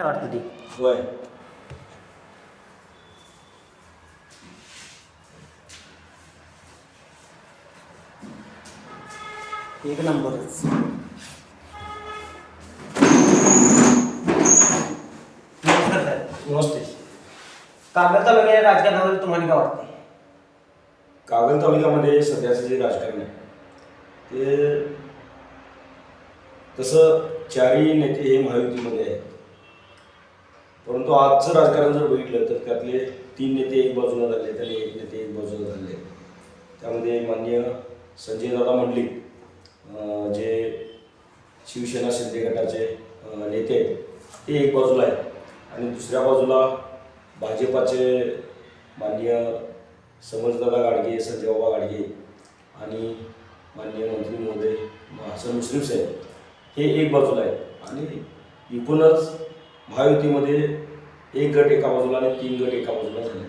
वाटतं ती. होय. एक नंबरच. नमस्कार साहेब. नमस्ते. कागल तालुक्याच्या राजकारणाबद्दल तुम्हाला काय वाटतं? कागल तालुक्यामध्ये सध्याचं जे राजकारण आहे ते तसं चारही नेते हे महायुतीमध्ये आहेत, परंतु आजचं राजकारण जर बघितलं तर त्यातले 3 नेते एक बाजूला झाले आणि 1 नेते एक बाजूला झाले. त्यामध्ये माननीय संजयदादा मंडलिक जे शिवसेना शिंदे गटाचे नेते आहेत ते एक बाजूला आहेत आणि दुसऱ्या बाजूला भाजपाचे माननीय समजदादा गाडगे, संजय बाबा गाडगे आणि माननीय मंत्री महोदय हसन मुश्रीफ साहेब हे एक बाजूला आहेत. आणि एकूणच महायुतीमध्ये एक गट एका बाजूला आणि 3 गट एका बाजूला झाले.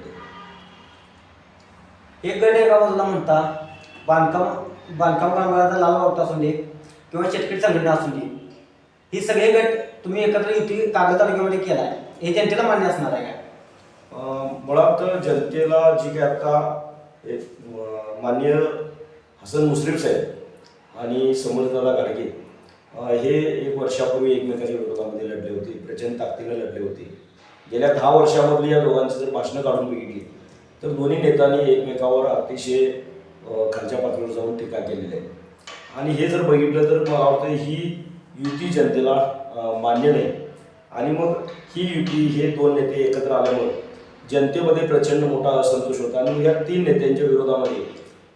एक गट एका बाजूला म्हणता बांधकाम कामगाराचा लाल बावटा असून दे किंवा शेतकरी संघटना असून दे, ही सगळे गट तुम्ही एकत्र युती कागल तालुक्यामध्ये केला आहे, हे जनतेला मान्य असणार आहे काय? मुळात जनतेला जी काय आता माननीय हसन मुश्रीफ साहेब आणि समजदादा गाडगे हे 1 वर्षापूर्वी एकमेकांच्या विरोधामध्ये लढले होते, प्रचंड ताकदीने लढले होते. गेल्या 10 वर्षामधली या दोघांची जर भाषणं काढून बघितली तर दोन्ही नेत्यांनी एकमेकावर अतिशय खालच्या पातळीवर जाऊन टीका केलेली आहे. आणि हे जर बघितलं तर मला वाटतं ही युती जनतेला मान्य नाही. आणि मग ही युती हे 2 नेते एकत्र आल्यामुळे जनतेमध्ये प्रचंड मोठा असंतोष होता आणि या 3 नेत्यांच्या विरोधामध्ये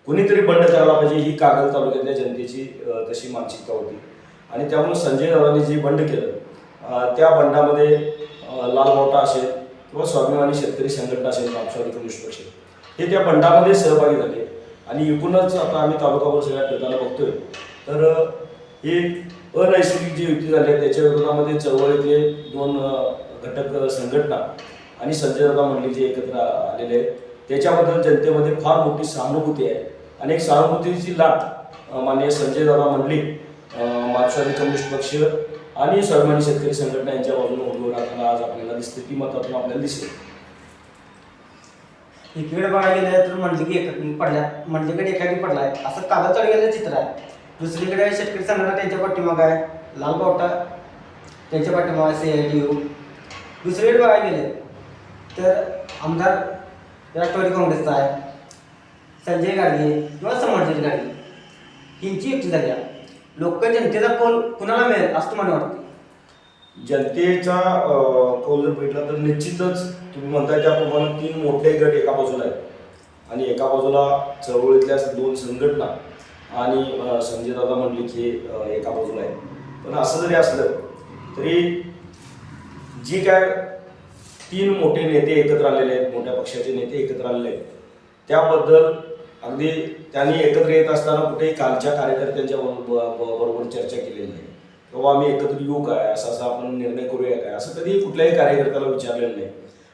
कुणीतरी बंड करायला पाहिजे ही कागल तालुक्यातल्या जनतेची तशी मानसिकता होती. आणि त्यामुळे संजय दादांनी जे बंड केलं त्या बंडामध्ये लाल मोठा असेल किंवा स्वाभिमानी शेतकरी संघटना असेल, राष्ट्रवादी कम्युनिस्ट पक्ष हे त्या बंडामध्ये सहभागी झाले. आणि एकूणच आता आम्ही तालुकावर सगळ्या फिरताना बघतोय तर हे अनैसर्गिक जी युती झाली आहे त्याच्या विरोधामध्ये चळवळीतले 2 घटक संघटना आणि संजयदादा मंडलिक जे एकत्र आलेले आहेत त्याच्याबद्दल जनतेमध्ये फार मोठी सहानुभूती आहे. आणि एक सहानुभूतीची लाट माननीय संजयदादा मंडलिक, मार्क्सवादी कम्युनिस्ट पक्ष आणि स्वाभिमानी शेतकरी संघटना यांच्या बाजूने उभं राहताना आज आपल्याला दिसते, ती मतातून आपल्याला दिसेल. एकीकडे बघायला गेलं तर मंडलिकडे एकाकी पडलाय असं कागल तालुक्याचं चित्र आहे. दुसरीकडे शेतकरी संघटना त्यांच्या पाठीमागं आहे, लाल बावटा त्यांच्या पाठीमागं CITU. दुसरीकडे बघायला गेले तर आमदार राष्ट्रवादी काँग्रेसचा आहे, संजय गाडगे किंवा समर्जित गाडगे यांची युती झाली आहे. जनतेचा कौल कुणाला मिळेल असं तुम्हाला वाटतं? जनतेचा कौल जर भेटला तर निश्चितच तुम्ही म्हणताय त्याप्रमाणे 3 मोठे गट एका बाजूला आहेत आणि एका बाजूला चळवळीतल्या 2 संघटना आणि संजयदादा मंडलिक हे एका बाजूला आहेत. पण असं जरी असलं तरी जी काय 3 मोठे नेते एकत्र आलेले आहेत, मोठ्या पक्षाचे नेते एकत्र आलेले आहेत त्याबद्दल अगदी त्यांनी एकत्र येत असताना कुठेही कालच्या कार्यकर्त्यांच्या बरोबर चर्चा केलेली नाही किंवा आम्ही एकत्र येऊ काय, असा आपण निर्णय करूया काय, असं कधी कुठल्याही कार्यकर्त्याला विचारलेलं नाही.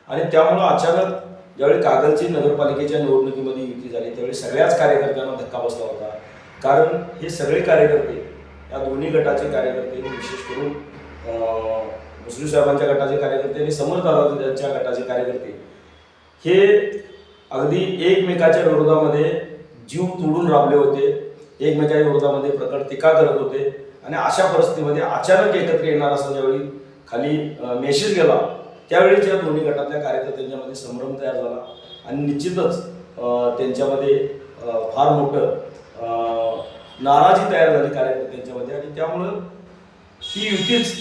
आणि त्यामुळं अचानक ज्यावेळी कागलची नगरपालिकेच्या निवडणुकीमध्ये युती झाली त्यावेळी सगळ्याच कार्यकर्त्यांना धक्का बसला होता. कारण हे सगळे कार्यकर्ते या दोन्ही गटाचे कार्यकर्ते, विशेष करून मुश्रीफ साहेबांच्या गटाचे कार्यकर्ते आणि समर्थदादांच्या गटाचे कार्यकर्ते हे अगदी एकमेकाच्या विरोधामध्ये जीव तोडून राबले होते, एकमेकाच्या विरोधामध्ये प्रकट टीका करत होते. आणि अशा परिस्थितीमध्ये अचानक एकत्र येणार असं ज्यावेळी खाली मेसेज गेला त्यावेळीच या दोन्ही गटातल्या कार्यकर्त्यांच्यामध्ये संभ्रम तयार झाला आणि निश्चितच त्यांच्यामध्ये फार मोठं नाराजी तयार झाली कार्यकर्त्यांच्यामध्ये. आणि त्यामुळं ही युतीच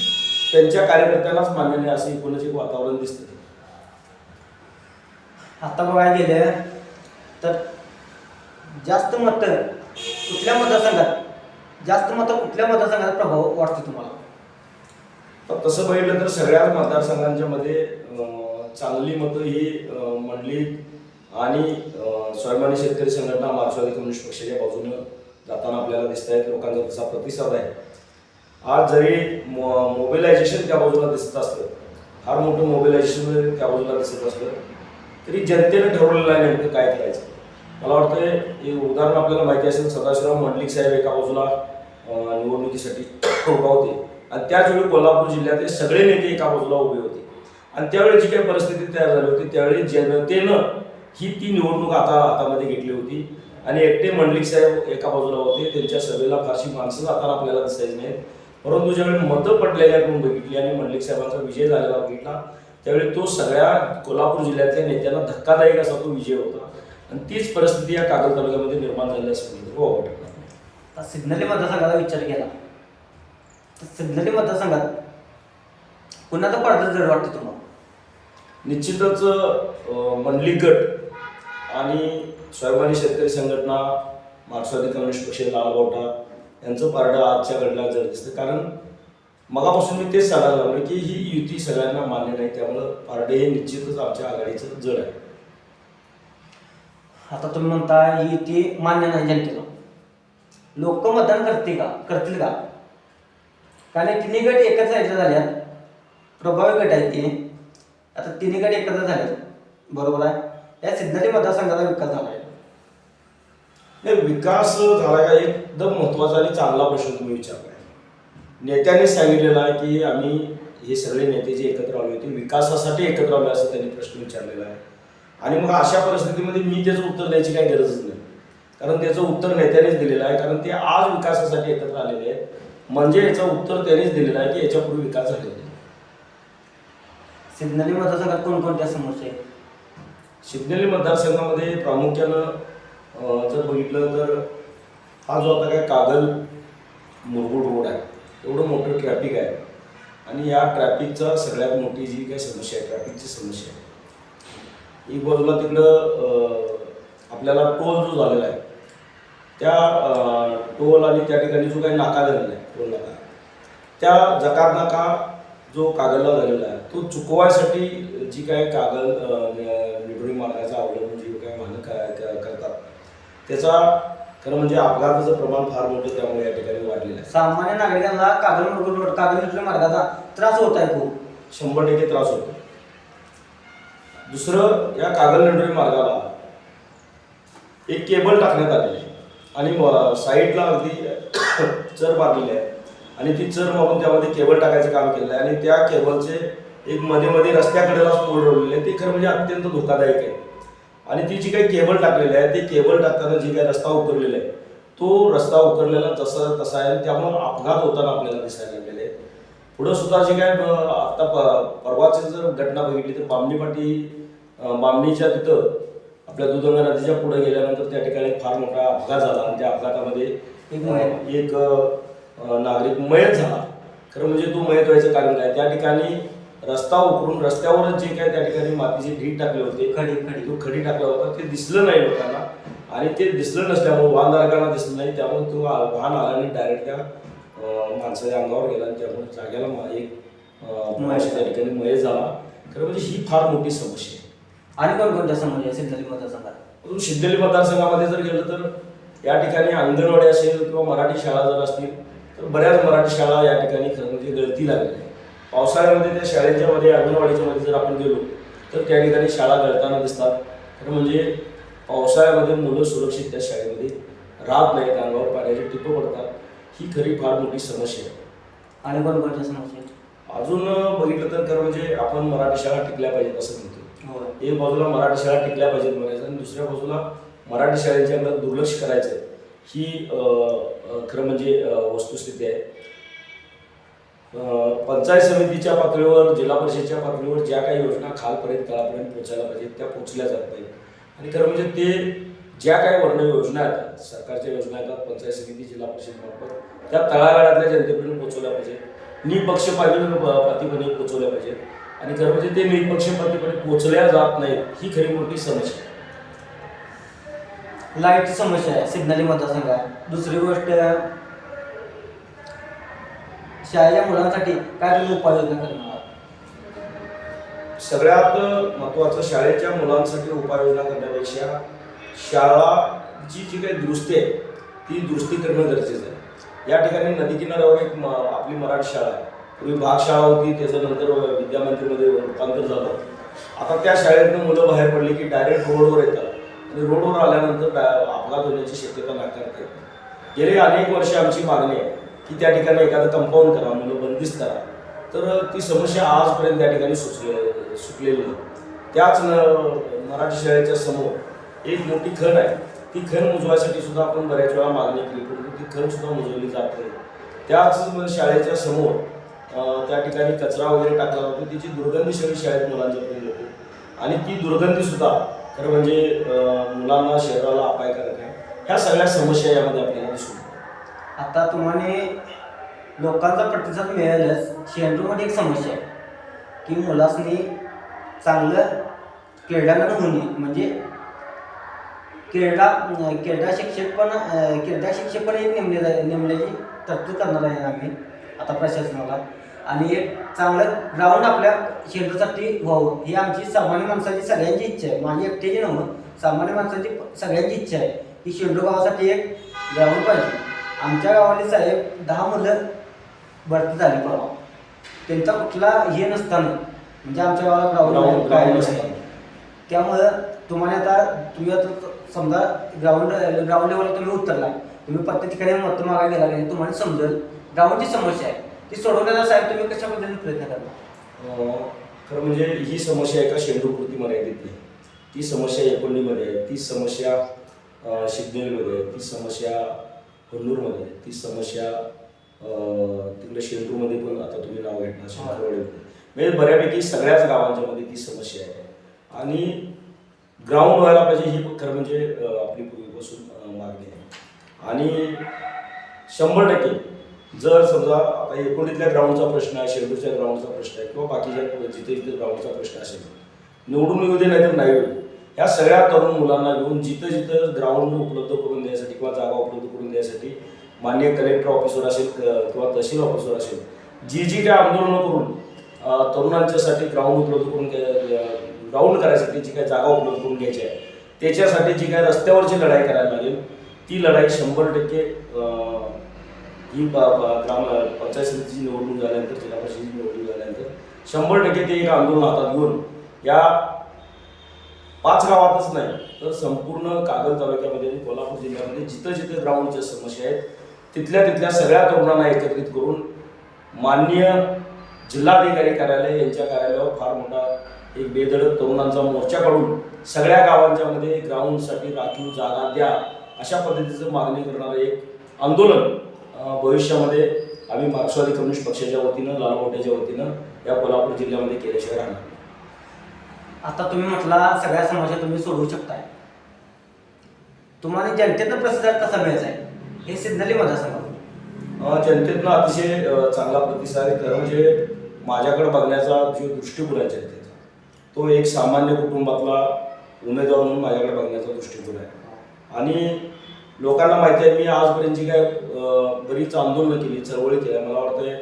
त्यांच्या कार्यकर्त्यांनाच मान्य नाही असं एकूणच एक वातावरण दिसतं. आता बघायला गेलं तर जास्त मतं कुठल्या मतदारसंघात प्रभाव वाटतो तुम्हाला? तर तसं बघितलं तर सगळ्याच मतदारसंघांच्या मध्ये चांगली मतं ही मंडलिक आणि स्वाभिमानी शेतकरी संघटना, मार्क्सवादी कम्युनिस्ट पक्षाच्या बाजूनं जाताना आपल्याला दिसत आहेत. लोकांचा तसा प्रतिसाद आहे. आज जरी मोबिलायझेशन त्या बाजूला दिसत असलं, फार मोठं मोबिलायझेशन त्या बाजूला दिसत असलं तरी जनतेनं ठरवलेलं आहे नेमकं काय करायचं. मला वाटतं हे उदाहरण आपल्याला माहिती असेल, सदाशिवराव मंडलिक साहेब एका बाजूला निवडणुकीसाठी उभा होते आणि त्याचवेळी कोल्हापूर जिल्ह्यातले सगळे नेते एका बाजूला उभे होते आणि त्यावेळी जी काही परिस्थिती तयार झाली होती त्यावेळी जनतेनं ती निवडणूक हातामध्ये घेतली होती आणि एकटे मंडलिक साहेब एका बाजूला होते. त्यांच्या सभेला फारशी माणसं जाताना आपल्याला दिसायची नाहीत. परंतु ज्यावेळी मतं पडलेल्या आपण बघितली आणि मंडलिक साहेबांचा विजय झालेला बघितला त्यावेळी तो सगळ्या कोल्हापूर जिल्ह्यातल्या नेत्यांना धक्कादायक असा तो विजय होता आणि तीच परिस्थिती या कागल तालुक्यामध्ये निर्माण झाली असं वाटतं. सिग्नली मतदारसंघाचा विचार केला तर सिग्नली मतदारसंघात कुणाचा पडदा जड वाटतं तुम्हाला? निश्चितच मंडलिक गट आणि स्वाभिमानी शेतकरी संघटना, मार्क्सवादी कम्युनिस्ट पक्ष, लाल बावटा यांचं पारडं आजच्या घडीला जड दिसतं. कारण मगापासून मी तेच सांगायला लागलो की ही युती सगळ्यांना मान्य नाही, त्यामुळं पारडे हे निश्चितच आमच्या आघाडीचं जड आहे. आता तुम्ही म्हणता ही युती मान्य नाही जनतेला, लोक मतदान करतील का? कारण तिन्ही गट एकच साईडला झाल्यात, प्रभावी गट आहेत ते. आता तिन्ही गट एकत्र झाले, बरोबर आहे. या सिद्धली मतदारसंघाचा विकास झाला आहे. नाही, विकास झाला का एकदम महत्त्वाचा आणि चांगला प्रश्न तुम्ही विचारला आहे. नेत्यांनी सांगितलेलं आहे की आम्ही हे सगळे नेते जे एकत्र आले होते विकासासाठी एकत्र आले असं त्यांनी प्रश्न विचारलेला आहे. आणि मग अशा परिस्थितीमध्ये मी त्याचं उत्तर द्यायची काही गरजच नाही, कारण त्याचं उत्तर नेत्यानेच दिलेलं आहे. कारण ते आज विकासासाठी एकत्र आलेले आहेत, म्हणजे याचं उत्तर त्यांनीच दिलेलं आहे की याच्यापूर्वी विकास झालेला आहे. सिग्नली मतदारसंघात कोणकोणत्या समस्या आहेत? सिग्नली मतदारसंघामध्ये प्रामुख्यानं जर बघितलं तर हा जो आता काय कागल मुरगुड रोड आहे, एवढं मोठं ट्रॅफिक आहे आणि या ट्रॅफिकचा सगळ्यात मोठी जी काही समस्या आहे, ट्रॅफिकची समस्या आहे. एक बाजूला तिकडं आपल्याला टोल जो झालेला आहे त्या टोल आणि त्या ठिकाणी जो काही नाका झालेला आहे टोल नाका, त्या जकार नाका जो कागलला झालेला आहे तो चुकवायसाठी जी काय कागल निडोळी मार्गाचा अवलंबून जी काय वाहनं करतात त्याचा खरं म्हणजे अपघाताचं प्रमाण फार मोठं त्यामुळे या ठिकाणी वाढलेलं आहे. सामान्य नागरिकांना कागल निडोळी मार्गाचा त्रास होत आहे खूप, 100% त्रास होतो. दुसरं, या कागल निडोळी मार्गाला एक केबल टाकण्यात आलेली आहे आणि साईडला अगदी चर मारलेली आहे आणि ती चर मारून त्यामध्ये केबल टाकायचं काम केलं आहे आणि त्या केबलचे एक मध्ये रस्त्याकडेला पोल रोवलेले आहे. ते खरं म्हणजे अत्यंत धोकादायक आहे. आणि ती जी काही केबल टाकलेली आहे ते केबल टाकताना जी काही रस्ता उकरलेला आहे तो रस्ता उकरलेला तसा आहे, त्यामुळे अपघात होताना आपल्याला दिसायला लागलेले आहेत. पुढं सुद्धा जे काय आता परवाची जर घटना बघितली तर बामणीच्या तिथं आपल्या दुधगंगा नदीच्या पुढे गेल्यानंतर त्या ठिकाणी फार मोठा अपघात झाला आणि त्या अपघातामध्ये एक नागरिक मयत झाला. खरं म्हणजे तो मयत व्हायचं कारण काय, त्या ठिकाणी रस्ता उकरून रस्त्यावरच जे काय त्या ठिकाणी मातीचे ढीग टाकले होते, तो खडी टाकला होता, ते दिसलं नाही लोकांना आणि ते दिसलं नसल्यामुळे वाहनधारकांना दिसलं नाही, त्यामुळे तो वाहन आला आणि डायरेक्ट त्या माणसाच्या अंगावर गेला आणि त्यामुळे जाग्याला एक त्या ठिकाणी मयत झाला. खरं म्हणजे ही फार मोठी समस्या आहे. आणि कोणकोणत्या समस्या सिद्धली मतदारसंघात? सिद्धली मतदारसंघामध्ये जर गेलं तर या ठिकाणी अंगणवाडी असेल किंवा मराठी शाळा जर असतील तर बऱ्याच मराठी शाळा या ठिकाणी खरं म्हणजे गळती लागली आहे. पावसाळ्यामध्ये त्या शाळेच्या मध्ये अंगणवाडीच्या मध्ये जर आपण गेलो तर त्या ठिकाणी शाळा गळताना दिसतात. खरं म्हणजे पावसाळ्यामध्ये मुलं सुरक्षित त्या शाळेमध्ये राहत नाहीत, अंगावर पाण्याचे टिपं पडतात. ही खरी फार मोठी समस्या आहे. आणि कोणकोणत्या समस्या? अजून बघितलं तर खरं म्हणजे आपण मराठी शाळा टिकल्या पाहिजेत असं म्हणतो. एक बाजूला मराठी शाळा टिकल्या पाहिजेत म्हणायचं आणि दुसऱ्या बाजूला मराठी शाळेच्या अंगात दुर्लक्ष करायचं ही खरं म्हणजे वस्तुस्थिती आहे. पंचायत समितीच्या पातळीवर, जिल्हा परिषदेच्या पातळीवर ज्या काही योजना खालपर्यंत तळापर्यंत पोहोचायला पाहिजेत त्या पोहोचल्या जात नाहीत. आणि खरं म्हणजे ते ज्या काही वर्ण योजना येतात, सरकारच्या योजना येतात पंचायत समिती जिल्हा परिषद मार्फत, त्या तळागाळातल्या जनतेपर्यंत पोहोचवल्या पाहिजेत, निपक्षपातीपणे पोहोचवल्या पाहिजेत. आणि खरं म्हणजे ते निपक्षपातीपणे पोहोचल्या जात नाहीत, ही खरी मोठी समस्या आहे. लाईटची समस्या आहे सिग्नली मतदारसंघात. दुसरी गोष्ट, शाळेच्या मुलांसाठी काय तुम्ही उपाययोजना करणार? सगळ्यात महत्त्वाचं, शाळेच्या मुलांसाठी उपाययोजना करण्यापेक्षा शाळाची जी काही दुरुस्ती आहे ती दुरुस्ती करणं गरजेचं आहे. या ठिकाणी नदी किनाऱ्यावर एक आपली मराठी शाळा आहे, पूर्वी भागशाळा होती, त्याच्यानंतर विद्यामंदिरमध्ये रूपांतर झालं. आता त्या शाळेतून मुलं बाहेर पडली की डायरेक्ट रोडवर येतात आणि रोडवर आल्यानंतर अपघात होण्याची शक्यता नाकारता येते. गेली अनेक वर्षे आमची मागणी आहे की त्या ठिकाणी एखादं कंपाऊंड करा, मुलं बंदिस्त करा, तर ती समस्या आजपर्यंत त्या ठिकाणी सुटलेली नाही. त्याच मराठी शाळेच्या समोर एक मोठी खण आहे. ती खण मुजवायसाठी सुद्धा आपण बऱ्याच वेळा मागणी केली, परंतु ती खण सुद्धा मुजवली जात नाही. त्याच शाळेच्या समोर त्या ठिकाणी कचरा वगैरे टाकला जातो, तिची दुर्गंधी सगळी शाळेत मुलांच्यापर्यंत येते आणि ती दुर्गंधी सुद्धा खरं म्हणजे मुलांना शरीराला अपायकारक आहे. ह्या सगळ्या समस्या यामध्ये आपल्याला दिसून येतात. आता तुम्हाला लोकांचा प्रतिसाद मिळालाच. शेंडूमध्ये एक समस्या आहे की मुलांनी चांगलं क्रीडांगण होणे, म्हणजे क्रीडा शिक्षक पण एक नेमण्याची तरतूद करणार आहे आम्ही आता प्रशासनाला. आणि एक चांगलं ग्राउंड आपल्या शेंडूसाठी व्हावं ही आमची सामान्य माणसाची सगळ्यांची इच्छा आहे. माझी एकट्याची नव्हतं, सामान्य माणसाची सगळ्यांची इच्छा आहे की शेंडू गावासाठी एक ग्राउंड पाहिजे. आमच्या गावाले साहेब 10 मुलं भरती झाली परवा, त्यांचा कुठला हे नसताना म्हणजे आमच्या गावाला ग्राउंड काय नसतं. त्यामुळं तुम्ही आता समजा ग्राउंड लेवलला तुम्ही उतरला, तुम्ही प्रत्येक ठिकाणी मत मागायला गेला नाही, तुम्हाला समजेल ग्राउंडची समस्या आहे ती सोडवण्याचा साहेब तुम्ही कशा पद्धतीने प्रयत्न करता? खरं म्हणजे ही समस्या एका शेंडूपुरती मर्यादित नाही. ती समस्या एकोंडीमध्ये आहे, ती समस्या शिग्नेलमध्ये आहे, ती समस्या हन्नूरमध्ये आहे, ती समस्या तिकडे शेंडूमध्ये पण आता तुम्ही नाव घेतलं शंकरवाडी, म्हणजे बऱ्यापैकी सगळ्याच गावांच्या मध्ये ती समस्या आहे. आणि ग्राउंड व्हायला पाहिजे ही खरं म्हणजे आपली पूर्वीपासून मागणी आहे. आणि 100% जर समजा आता एकोणीतल्या ग्राउंडचा प्रश्न आहे, शेंडूरच्या ग्राउंडचा प्रश्न आहे किंवा बाकीच्या जिथे जिथे ग्राउंडचा प्रश्न असेल, निवडून येऊ दे नाही तर नाही होईल, ह्या सगळ्या तरुण मुलांना घेऊन जिथं जिथं ग्राउंड उपलब्ध करून द्यायसाठी किंवा जागा उपलब्ध करून द्यायसाठी माननीय कलेक्टर ऑफिसर असेल किंवा तहसील ऑफिसर असेल, जी काय आंदोलनं करून तरुणांच्यासाठी ग्राउंड उपलब्ध करून ग्राउंड करायसाठी जी काय जागा उपलब्ध करून घ्यायची आहे, त्याच्यासाठी जी काय रस्त्यावरची लढाई करायला लागेल, ती लढाई 100% ही पंचायत समितीची निवडणूक झाल्यानंतर, जिल्हा परिषदेची निवडणूक झाल्यानंतर 100% ते एक आंदोलन हातात घेऊन या 5 गावातच नाही तर संपूर्ण कागल तालुक्यामध्ये आणि कोल्हापूर जिल्ह्यामध्ये जिथं जिथं ग्राउंडच्या समस्या आहेत तिथल्या सगळ्या तरुणांना एकत्रित करून माननीय जिल्हाधिकारी कार्यालय यांच्या कार्यालयावर फार मोठा एक बेधडक तरुणांचा मोर्चा काढून सगळ्या गावांच्या मध्ये ग्राउंडसाठी राखीव जागा द्या अशा पद्धतीचं मागणी करणारं एक आंदोलन भविष्यामध्ये आम्ही मार्क्सवादी कम्युनिस्ट पक्षाच्या वतीनं, लालगोट्याच्या वतीनं या कोल्हापूर जिल्ह्यामध्ये केल्याशिवाय राहणार. आता तुम्ही म्हटला सगळ्या समस्या तुम्ही सोडवू शकताय, तुम्हाला जनतेनं प्रतिसाद कसा मिळायचा आहे हे सिग्नली मतदारसंघात? जनतेतनं अतिशय चांगला प्रतिसाद आहे. खरं म्हणजे माझ्याकडे बघण्याचा जो दृष्टिकोन आहे जनतेचा, तो एक सामान्य कुटुंबातला उमेदवार म्हणून माझ्याकडे बघण्याचा दृष्टिकोन आहे. आणि लोकांना माहिती आहे मी आजपर्यंत जी काय बरीच आंदोलनं केली, चळवळी केल्या. मला वाटतंय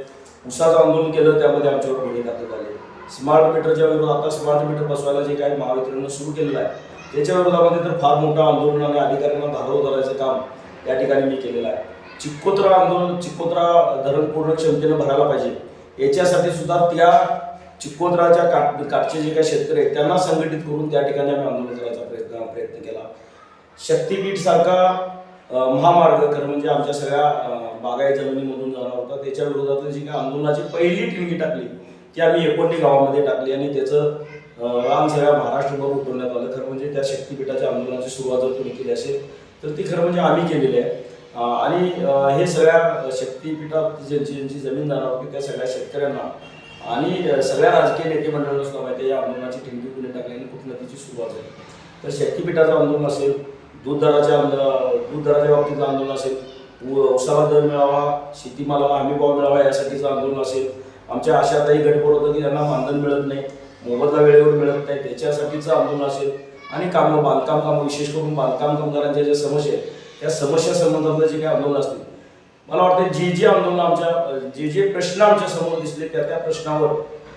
उसाचं आंदोलन केलं, त्यामध्ये आमच्यावर गुन्हे दाखल झाले. स्मार्ट मीटरच्या विरोधात आता स्मार्ट मीटर बसवायला जे काही महावितरणनं सुरू केलेलं आहे त्याच्या विरोधामध्ये तर फार मोठं आंदोलन आणि अधिकाऱ्यांना धारव धरायचं काम या ठिकाणी मी केलेलं आहे. चिक्कोत्रा आंदोलन, चिक्कोत्रा धरण पूर्ण क्षमतेनं भरायला पाहिजे याच्यासाठी सुद्धा त्या चिक्कोत्राच्या काठचे जे काही शेतकरी आहेत त्यांना संघटित करून त्या ठिकाणी आम्ही आंदोलन करायचा प्रयत्न केला. शक्तीपीठ सारखा महामार्ग खरं म्हणजे आमच्या सगळ्या बागायत जमिनीमधून जाणार होता, त्याच्या विरोधातली जी काही आंदोलनाची पहिली ठिणगी टाकली ती आम्ही एकोंडी गावामध्ये टाकली आणि त्याचं रान सगळ्या महाराष्ट्रभर उठवण्यात आलं. खरं म्हणजे त्या शक्तीपीठाच्या आंदोलनाची सुरुवात जर तुम्ही केली असेल तर ती खरं म्हणजे आम्ही केलेली आहे. आणि हे सगळ्या शक्तीपीठात ज्यांची जमीन जाणार होती त्या सगळ्या शेतकऱ्यांना आणि सगळ्या राजकीय नेते मंडळांना सुद्धा माहिती आहे या आंदोलनाची ठिणगी कुणी टाकली आणि कुठनं तिची सुरुवात झाली. तर शक्तीपीठाचं आंदोलन असेल, दूध दराच्या बाबतीतलं आंदोलन असेल, उसाला दर मिळावा, शेतीमालाला हमी भाव मिळावा यासाठीचं आंदोलन असेल, आमच्या आशाताई गटपोर होतं की त्यांना मानधन मिळत नाही, मोबदला वेळेवर मिळत नाही त्याच्यासाठीचं आंदोलन असेल, आणि बांधकाम विशेष करून बांधकाम कामगारांच्या ज्या समस्या आहेत त्या समस्या संबंधातलं जे काही आंदोलन असतील, मला वाटतं जे आंदोलन आमच्या जे प्रश्न आमच्या समोर दिसले त्या प्रश्नावर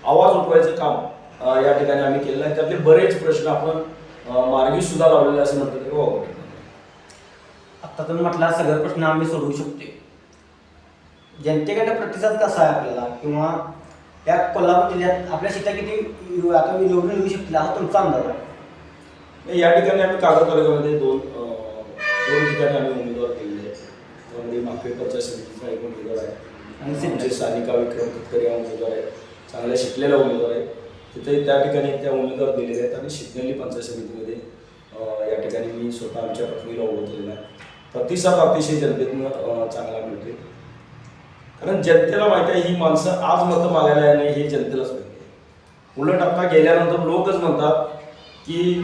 आवाज उठवायचं काम या ठिकाणी आम्ही केलेलं आहे. त्यातले बरेच प्रश्न आपण मार्गी सुद्धा लावलेले असं म्हणतात की वाव. आता तुम्ही म्हटला सगळे प्रश्न आम्ही सोडवू शकतो, जनतेकडे प्रतिसाद कसा आहे आपल्याला, किंवा या कोल्हापूर जिल्ह्यात आपल्या शेतात किती आता निवडून येऊ शकतील हा तुमचा अंदाज आहे? या ठिकाणी आम्ही कागद तालुक्यामध्ये दोन ठिकाणी आम्ही उमेदवार केलेले आहेत. त्यामध्ये आंबे पंचायत समितीचा एक उमेदवार आहे आणि आमचे सानिका विक्रम खतकर या उमेदवार आहेत, चांगल्या शिकलेल्या उमेदवार आहेत. तिथे त्या ठिकाणी त्या उमेदवार दिलेले आहेत आणि शिकलेली पंचायत समितीमध्ये या ठिकाणी मी स्वतः आमच्या पत्नीला उभं केलेलं आहे. प्रतिसाद अतिशय जनतेतनं चांगला मिळतोय, कारण जनतेला माहिती आहे ही माणसं आज मतं मागायला नाही हे जनतेलाच माहिती आहे. उलट आता गेल्यानंतर लोकच म्हणतात की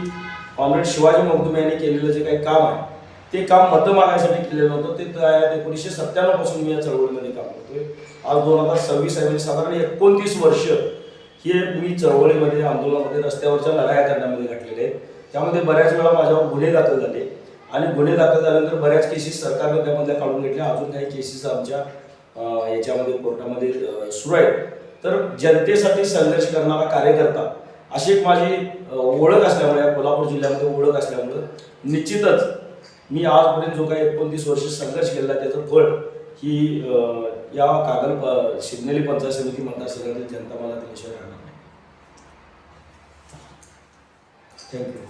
कॉम्रेड शिवाजी मगदुम यांनी केलेलं जे काही काम आहे ते काम मतं मागायसाठी केलेलं होतं. ते 1997 पासून मी या चळवळीमध्ये काम करतोय. आज 2026 आहे, म्हणजे साधारण 29 वर्ष हे मी चळवळीमध्ये, आंदोलनामध्ये, रस्त्यावरच्या लढाया करण्यामध्ये घातलेले आहेत. त्यामध्ये बऱ्याच वेळा माझ्यावर गुन्हे दाखल झाले आणि गुन्हे दाखल झाल्यानंतर बऱ्याच केसेस सरकारने त्यामधल्या काढून घेतल्या. अजून काही केसेस आमच्या याच्यामध्ये कोर्टामध्ये सुरू आहेत. तर जनतेसाठी संघर्ष करणारा कार्यकर्ता अशी एक माझी ओळख असल्यामुळे, कोल्हापूर जिल्ह्यामध्ये ओळख असल्यामुळं निश्चितच मी आजपर्यंत जो काही 29 वर्ष संघर्ष केलेला त्याचं फळ ही या कागल शिवनेरी पंचायत समिती मतदारसंघातील जनता मला दिल्याशिवाय राहणार नाही. थँक्यू.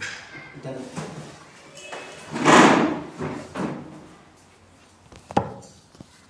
धन्यवाद.